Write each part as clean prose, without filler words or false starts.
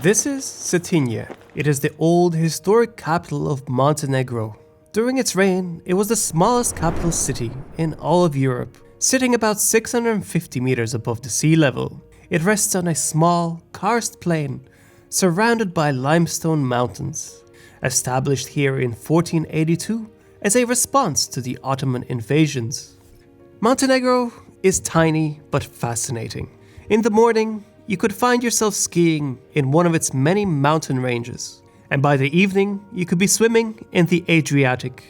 This is Cetinje. It is the old historic capital of Montenegro. During its reign, it was the smallest capital city in all of Europe, sitting about 650 meters above the sea level. It rests on a small, karst plain, surrounded by limestone mountains. Established here in 1482 as a response to the Ottoman invasions. Montenegro is tiny but fascinating. In the morning, you could find yourself skiing in one of its many mountain ranges, and by the evening, you could be swimming in the Adriatic.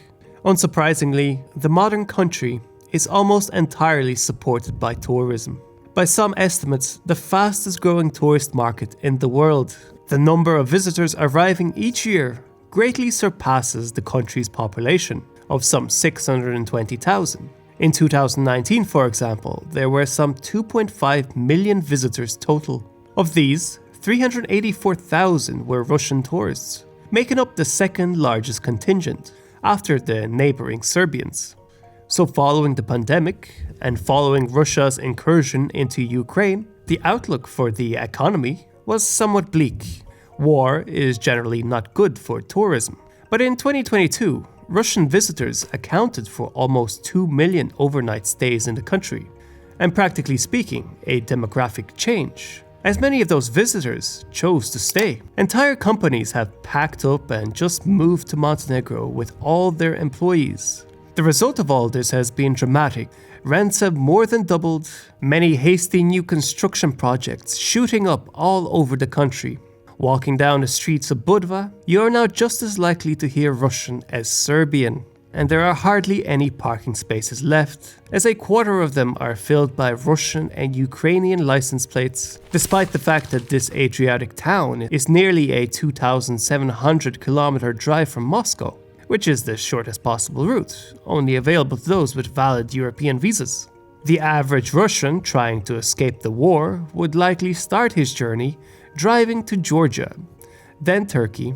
Unsurprisingly, the modern country is almost entirely supported by tourism. By some estimates, the fastest growing tourist market in the world. The number of visitors arriving each year greatly surpasses the country's population of some 620,000. In 2019, for example, there were some 2.5 million visitors total. Of these, 384,000 were Russian tourists, making up the second largest contingent, after the neighbouring Serbians. So following the pandemic, and following Russia's incursion into Ukraine, the outlook for the economy was somewhat bleak. War is generally not good for tourism. But in 2022, Russian visitors accounted for almost 2 million overnight stays in the country, and practically speaking, a demographic change, as many of those visitors chose to stay. Entire companies have packed up and just moved to Montenegro with all their employees. The result of all this has been dramatic. Rents have more than doubled, many hasty new construction projects shooting up all over the country. Walking down the streets of Budva, you are now just as likely to hear Russian as Serbian, and there are hardly any parking spaces left, as a quarter of them are filled by Russian and Ukrainian license plates, despite the fact that this Adriatic town is nearly a 2,700-kilometer drive from Moscow, which is the shortest possible route, only available to those with valid European visas. The average Russian trying to escape the war would likely start his journey driving to Georgia, then Turkey,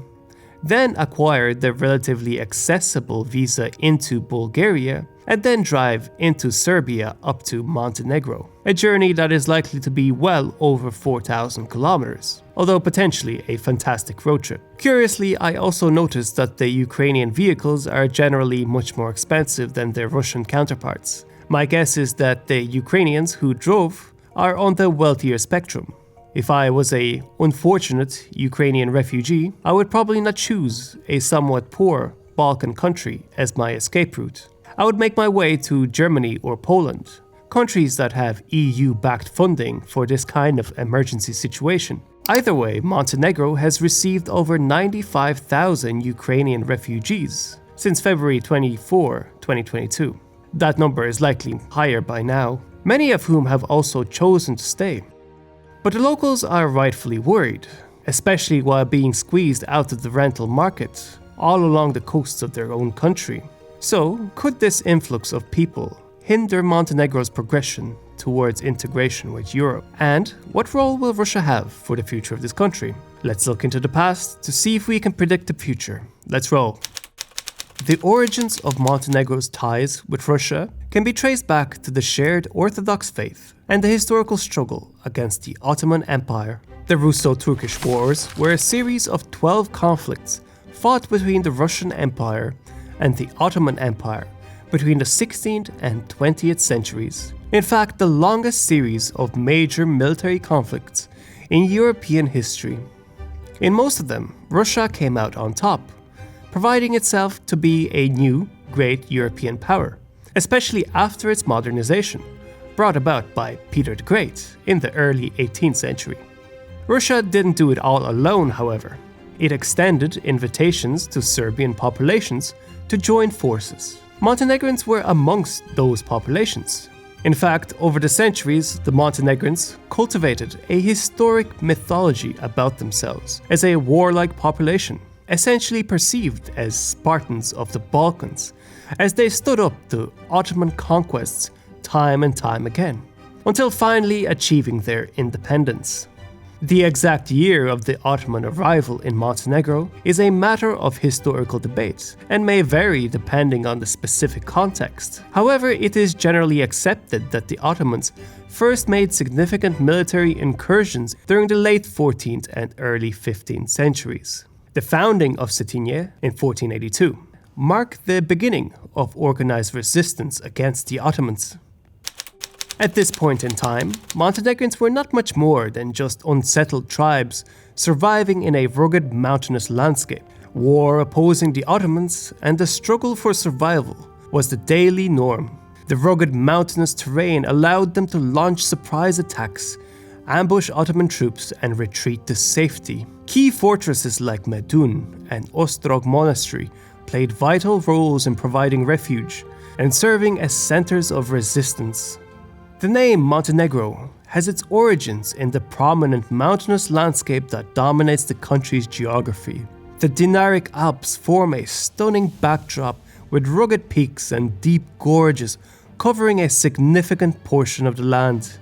then acquire the relatively accessible visa into Bulgaria, and then drive into Serbia up to Montenegro, a journey that is likely to be well over 4,000 kilometers, although potentially a fantastic road trip. Curiously, I also noticed that the Ukrainian vehicles are generally much more expensive than their Russian counterparts. My guess is that the Ukrainians who drove are on the wealthier spectrum. If I was a unfortunate Ukrainian refugee, I would probably not choose a somewhat poor Balkan country as my escape route. I would make my way to Germany or Poland, countries that have EU-backed funding for this kind of emergency situation. Either way, Montenegro has received over 95,000 Ukrainian refugees since February 24, 2022. That number is likely higher by now, many of whom have also chosen to stay. But the locals are rightfully worried, especially while being squeezed out of the rental market all along the coasts of their own country. So, could this influx of people hinder Montenegro's progression towards integration with Europe? And what role will Russia have for the future of this country? Let's look into the past to see if we can predict the future. Let's roll. The origins of Montenegro's ties with Russia can be traced back to the shared Orthodox faith and the historical struggle against the Ottoman Empire. The Russo-Turkish Wars were a series of 12 conflicts fought between the Russian Empire and the Ottoman Empire between the 16th and 20th centuries. In fact, the longest series of major military conflicts in European history. In most of them, Russia came out on top, providing itself to be a new, great European power, especially after its modernization, brought about by Peter the Great in the early 18th century. Russia didn't do it all alone, however. It extended invitations to Serbian populations to join forces. Montenegrins were amongst those populations. In fact, over the centuries, the Montenegrins cultivated a historic mythology about themselves as a warlike population, essentially perceived as Spartans of the Balkans, as they stood up to Ottoman conquests time and time again, until finally achieving their independence. The exact year of the Ottoman arrival in Montenegro is a matter of historical debate and may vary depending on the specific context. However, it is generally accepted that the Ottomans first made significant military incursions during the late 14th and early 15th centuries. The founding of Cetinje in 1482 marked the beginning of organized resistance against the Ottomans. At this point in time, Montenegrins were not much more than just unsettled tribes surviving in a rugged mountainous landscape. War opposing the Ottomans and the struggle for survival was the daily norm. The rugged mountainous terrain allowed them to launch surprise attacks, ambush Ottoman troops, and retreat to safety. Key fortresses like Medun and Ostrog Monastery played vital roles in providing refuge and serving as centers of resistance. The name Montenegro has its origins in the prominent mountainous landscape that dominates the country's geography. The Dinaric Alps form a stunning backdrop with rugged peaks and deep gorges covering a significant portion of the land.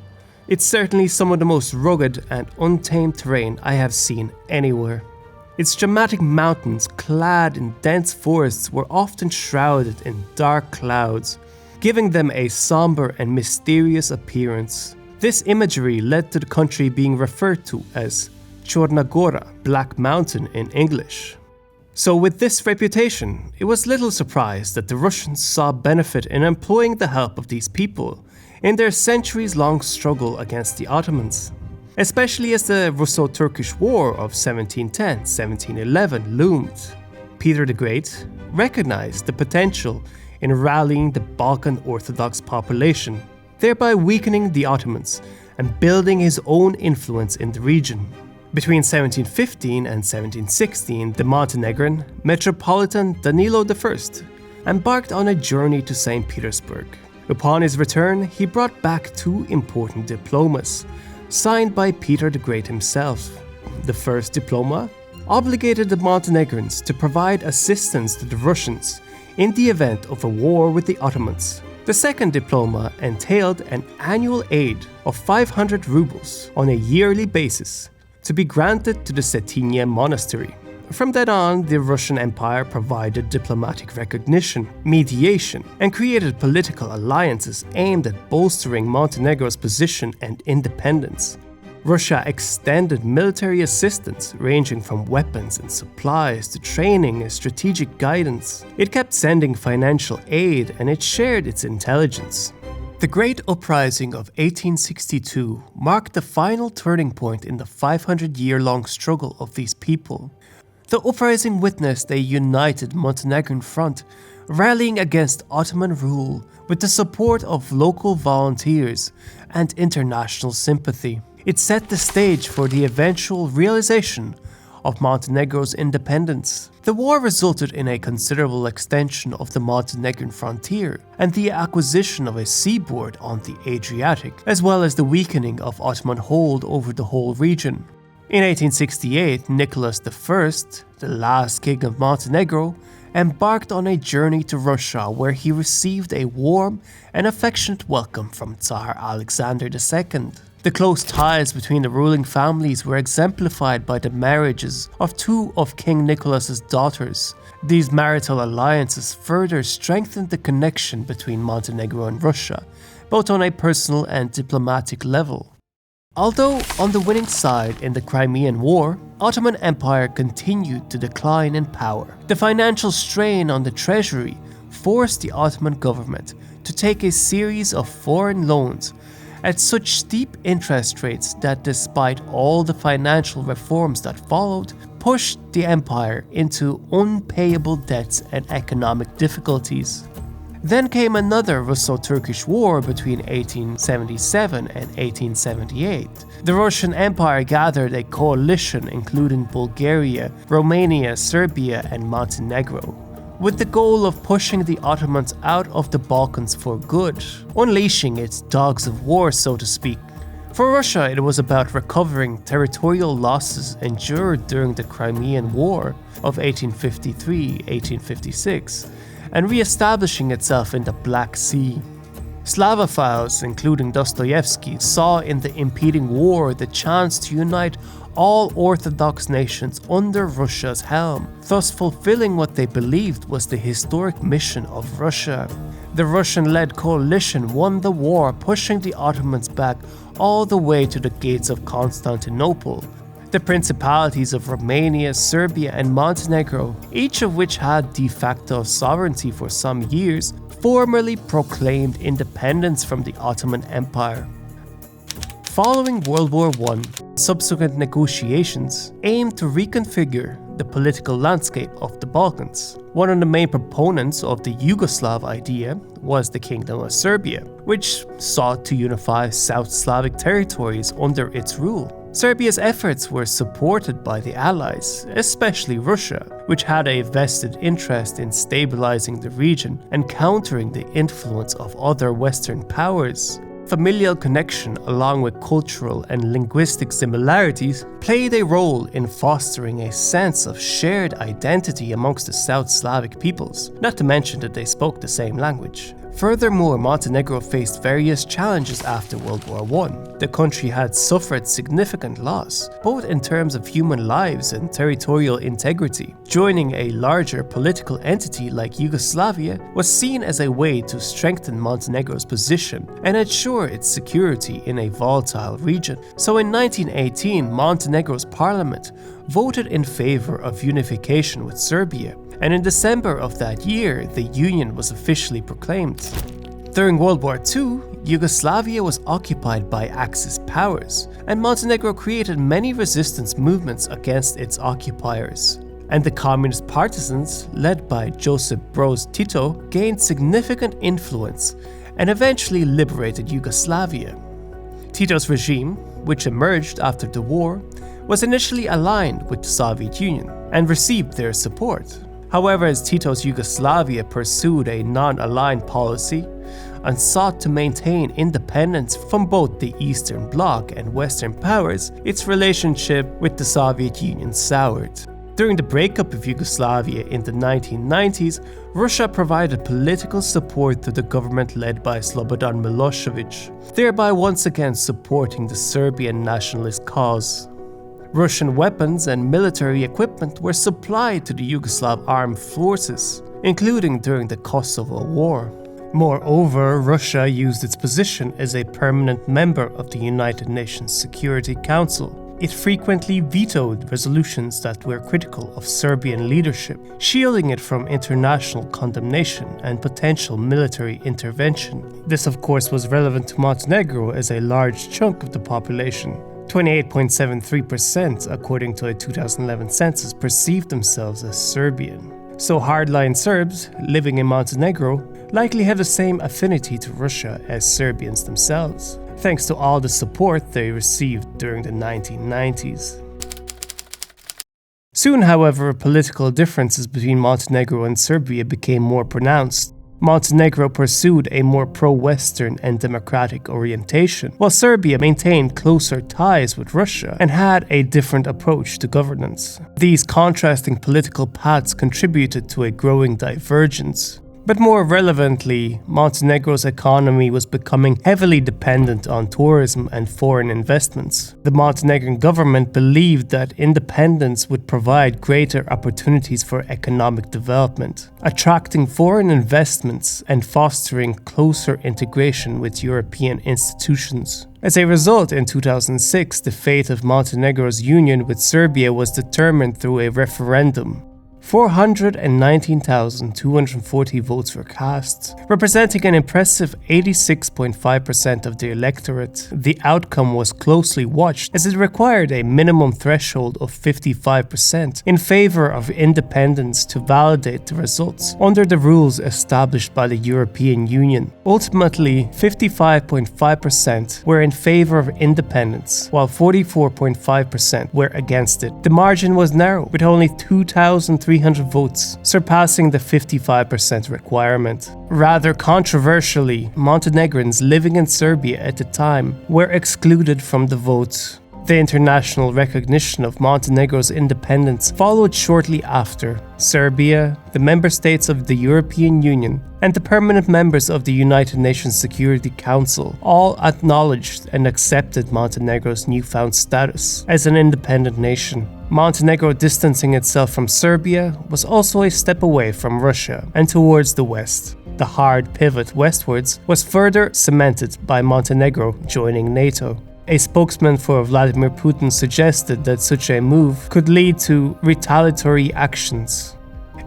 It's certainly some of the most rugged and untamed terrain I have seen anywhere. Its dramatic mountains, clad in dense forests, were often shrouded in dark clouds, giving them a somber and mysterious appearance. This imagery led to the country being referred to as Chorna Gora, Black Mountain in English. So with this reputation, it was little surprise that the Russians saw benefit in employing the help of these people in their centuries-long struggle against the Ottomans. Especially as the Russo-Turkish War of 1710-1711 loomed. Peter the Great recognized the potential in rallying the Balkan Orthodox population, thereby weakening the Ottomans and building his own influence in the region. Between 1715 and 1716, the Montenegrin Metropolitan Danilo I embarked on a journey to St. Petersburg. Upon his return, he brought back two important diplomas, signed by Peter the Great himself. The first diploma obligated the Montenegrins to provide assistance to the Russians in the event of a war with the Ottomans. The second diploma entailed an annual aid of 500 rubles on a yearly basis to be granted to the Cetinje monastery. From then on, the Russian Empire provided diplomatic recognition, mediation, and created political alliances aimed at bolstering Montenegro's position and independence. Russia extended military assistance ranging from weapons and supplies to training and strategic guidance. It kept sending financial aid and it shared its intelligence. The Great Uprising of 1862 marked the final turning point in the 500-year-long struggle of these people. The uprising witnessed a united Montenegrin front rallying against Ottoman rule with the support of local volunteers and international sympathy. It set the stage for the eventual realization of Montenegro's independence. The war resulted in a considerable extension of the Montenegrin frontier and the acquisition of a seaboard on the Adriatic, as well as the weakening of Ottoman hold over the whole region. In 1868, Nicholas I, the last king of Montenegro, embarked on a journey to Russia where he received a warm and affectionate welcome from Tsar Alexander II. The close ties between the ruling families were exemplified by the marriages of two of King Nicholas's daughters. These marital alliances further strengthened the connection between Montenegro and Russia, both on a personal and diplomatic level. Although on the winning side in the Crimean War, Ottoman Empire continued to decline in power. The financial strain on the treasury forced the Ottoman government to take a series of foreign loans at such steep interest rates that, despite all the financial reforms that followed, pushed the empire into unpayable debts and economic difficulties. Then came another Russo-Turkish War between 1877 and 1878. The Russian Empire gathered a coalition including Bulgaria, Romania, Serbia, and Montenegro, with the goal of pushing the Ottomans out of the Balkans for good, unleashing its dogs of war, so to speak. For Russia, it was about recovering territorial losses endured during the Crimean War of 1853-1856 and re-establishing itself in the Black Sea. Slavophiles, including Dostoevsky, saw in the impending war the chance to unite all Orthodox nations under Russia's helm, thus fulfilling what they believed was the historic mission of Russia. The Russian-led coalition won the war, pushing the Ottomans back all the way to the gates of Constantinople. The principalities of Romania, Serbia, and Montenegro, each of which had de facto sovereignty for some years, formally proclaimed independence from the Ottoman Empire. Following World War I, subsequent negotiations aimed to reconfigure the political landscape of the Balkans. One of the main proponents of the Yugoslav idea was the Kingdom of Serbia, which sought to unify South Slavic territories under its rule. Serbia's efforts were supported by the Allies, especially Russia, which had a vested interest in stabilizing the region and countering the influence of other Western powers. Familial connection, along with cultural and linguistic similarities, played a role in fostering a sense of shared identity amongst the South Slavic peoples, not to mention that they spoke the same language. Furthermore, Montenegro faced various challenges after World War I. The country had suffered significant loss, both in terms of human lives and territorial integrity. Joining a larger political entity like Yugoslavia was seen as a way to strengthen Montenegro's position and ensure its security in a volatile region. So in 1918, Montenegro's parliament voted in favor of unification with Serbia, and in December of that year, the union was officially proclaimed. During World War II, Yugoslavia was occupied by Axis powers, and Montenegro created many resistance movements against its occupiers. And the communist partisans, led by Josip Broz Tito, gained significant influence and eventually liberated Yugoslavia. Tito's regime, which emerged after the war, was initially aligned with the Soviet Union and received their support. However, as Tito's Yugoslavia pursued a non-aligned policy and sought to maintain independence from both the Eastern Bloc and Western powers, its relationship with the Soviet Union soured. During the breakup of Yugoslavia in the 1990s, Russia provided political support to the government led by Slobodan Milosevic, thereby once again supporting the Serbian nationalist cause. Russian weapons and military equipment were supplied to the Yugoslav armed forces, including during the Kosovo War. Moreover, Russia used its position as a permanent member of the United Nations Security Council. It frequently vetoed resolutions that were critical of Serbian leadership, shielding it from international condemnation and potential military intervention. This, of course, was relevant to Montenegro as a large chunk of the population, 28.73%, according to a 2011 census, perceived themselves as Serbian. So hardline Serbs living in Montenegro likely have the same affinity to Russia as Serbians themselves, thanks to all the support they received during the 1990s. Soon, however, political differences between Montenegro and Serbia became more pronounced. Montenegro pursued a more pro-Western and democratic orientation, while Serbia maintained closer ties with Russia and had a different approach to governance. These contrasting political paths contributed to a growing divergence. But more relevantly, Montenegro's economy was becoming heavily dependent on tourism and foreign investments. The Montenegrin government believed that independence would provide greater opportunities for economic development, attracting foreign investments and fostering closer integration with European institutions. As a result, in 2006, the fate of Montenegro's union with Serbia was determined through a referendum. 419,240 votes were cast, representing an impressive 86.5% of the electorate. The outcome was closely watched as it required a minimum threshold of 55% in favor of independence to validate the results under the rules established by the European Union. Ultimately, 55.5% were in favor of independence, while 44.5% were against it. The margin was narrow, with only 2,300 votes, surpassing the 55% requirement. Rather controversially, Montenegrins living in Serbia at the time were excluded from the vote. The international recognition of Montenegro's independence followed shortly after. Serbia, the member states of the European Union, and the permanent members of the United Nations Security Council all acknowledged and accepted Montenegro's newfound status as an independent nation. Montenegro distancing itself from Serbia was also a step away from Russia and towards the west. The hard pivot westwards was further cemented by Montenegro joining NATO. A spokesman for Vladimir Putin suggested that such a move could lead to retaliatory actions.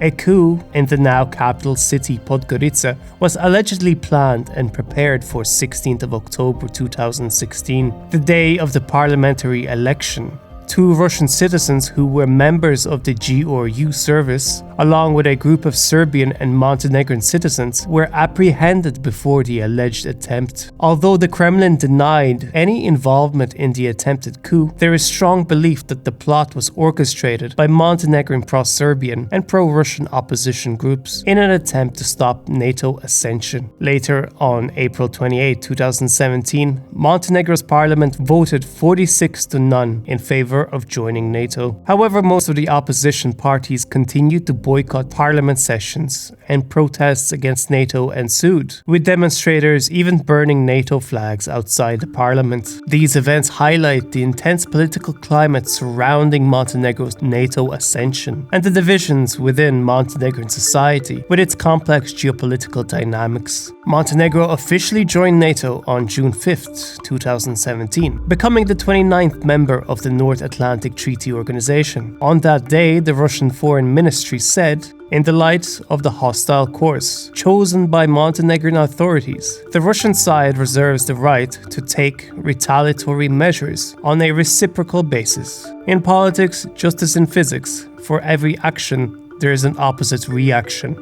A coup in the now capital city Podgorica was allegedly planned and prepared for 16th of October 2016, the day of the parliamentary election. 2 Russian citizens who were members of the GRU service, along with a group of Serbian and Montenegrin citizens, were apprehended before the alleged attempt. Although the Kremlin denied any involvement in the attempted coup, there is strong belief that the plot was orchestrated by Montenegrin pro-Serbian and pro-Russian opposition groups in an attempt to stop NATO accession. Later, on April 28, 2017, Montenegro's parliament voted 46-0 in favor of joining NATO. However, most of the opposition parties continued to boycott parliament sessions, and protests against NATO ensued, with demonstrators even burning NATO flags outside the parliament. These events highlight the intense political climate surrounding Montenegro's NATO accession and the divisions within Montenegrin society with its complex geopolitical dynamics. Montenegro officially joined NATO on June 5, 2017, becoming the 29th member of the North Atlantic Treaty Organization. On that day, the Russian Foreign Ministry said, in the light of the hostile course chosen by Montenegrin authorities, the Russian side reserves the right to take retaliatory measures on a reciprocal basis. In politics, just as in physics, for every action, there is an opposite reaction.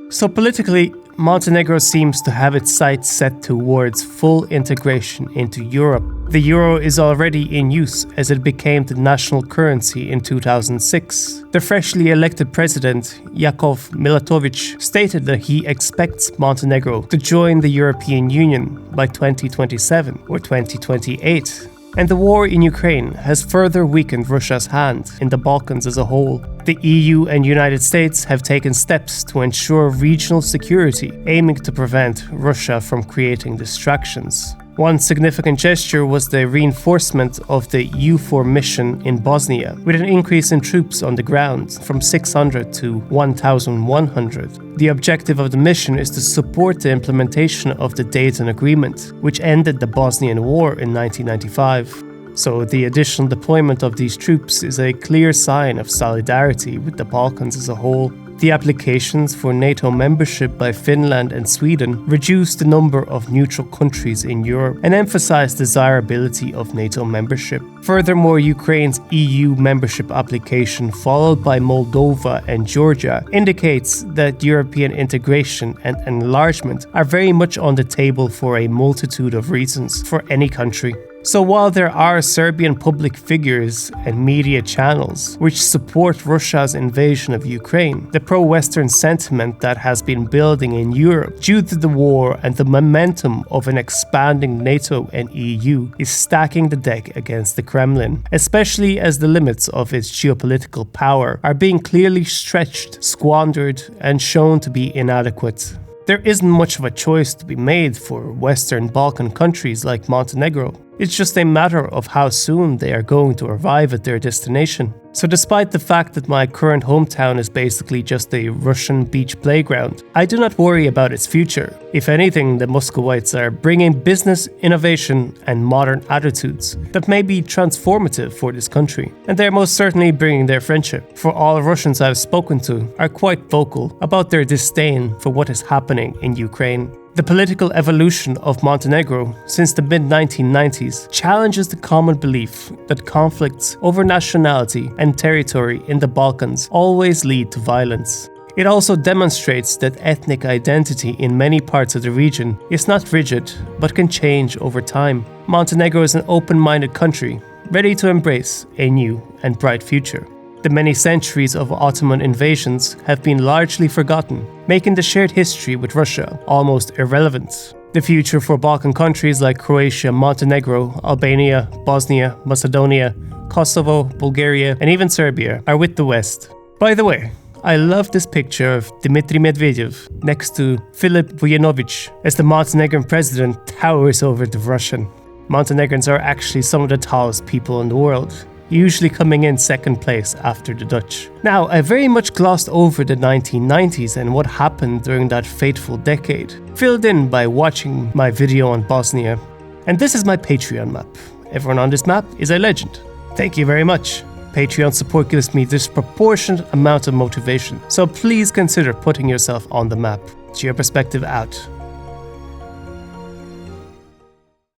So politically, Montenegro seems to have its sights set towards full integration into Europe. The euro is already in use as it became the national currency in 2006. The freshly elected president, Jakov Milatović, stated that he expects Montenegro to join the European Union by 2027 or 2028. And the war in Ukraine has further weakened Russia's hand in the Balkans as a whole. The EU and United States have taken steps to ensure regional security, aiming to prevent Russia from creating distractions. One significant gesture was the reinforcement of the EUFOR mission in Bosnia, with an increase in troops on the ground from 600 to 1,100. The objective of the mission is to support the implementation of the Dayton Agreement, which ended the Bosnian War in 1995. So the additional deployment of these troops is a clear sign of solidarity with the Balkans as a whole. The applications for NATO membership by Finland and Sweden reduced the number of neutral countries in Europe and emphasized desirability of NATO membership. Furthermore, Ukraine's EU membership application, followed by Moldova and Georgia, indicates that European integration and enlargement are very much on the table for a multitude of reasons for any country. So while there are Serbian public figures and media channels which support Russia's invasion of Ukraine, the pro-Western sentiment that has been building in Europe due to the war and the momentum of an expanding NATO and EU is stacking the deck against the Kremlin, especially as the limits of its geopolitical power are being clearly stretched, squandered, and shown to be inadequate. There isn't much of a choice to be made for Western Balkan countries like Montenegro. It's just a matter of how soon they are going to arrive at their destination. So despite the fact that my current hometown is basically just a Russian beach playground, I do not worry about its future. If anything, the Muscovites are bringing business, innovation, and modern attitudes that may be transformative for this country. And they're most certainly bringing their friendship, for all Russians I've spoken to are quite vocal about their disdain for what is happening in Ukraine. The political evolution of Montenegro since the mid-1990s challenges the common belief that conflicts over nationality and territory in the Balkans always lead to violence. It also demonstrates that ethnic identity in many parts of the region is not rigid but can change over time. Montenegro is an open-minded country, ready to embrace a new and bright future. The many centuries of Ottoman invasions have been largely forgotten, making the shared history with Russia almost irrelevant. The future for Balkan countries like Croatia, Montenegro, Albania, Bosnia, Macedonia, Kosovo, Bulgaria, and even Serbia are with the West. By the way, I love this picture of Dmitry Medvedev next to Filip Vujanovic as the Montenegrin president towers over the Russian. Montenegrins are actually some of the tallest people in the world, usually coming in second place after the Dutch. Now, I very much glossed over the 1990s and what happened during that fateful decade, filled in by watching my video on Bosnia. And this is my Patreon map. Everyone on this map is a legend. Thank you very much. Patreon support gives me disproportionate amount of motivation, so please consider putting yourself on the map. Cheer perspective out.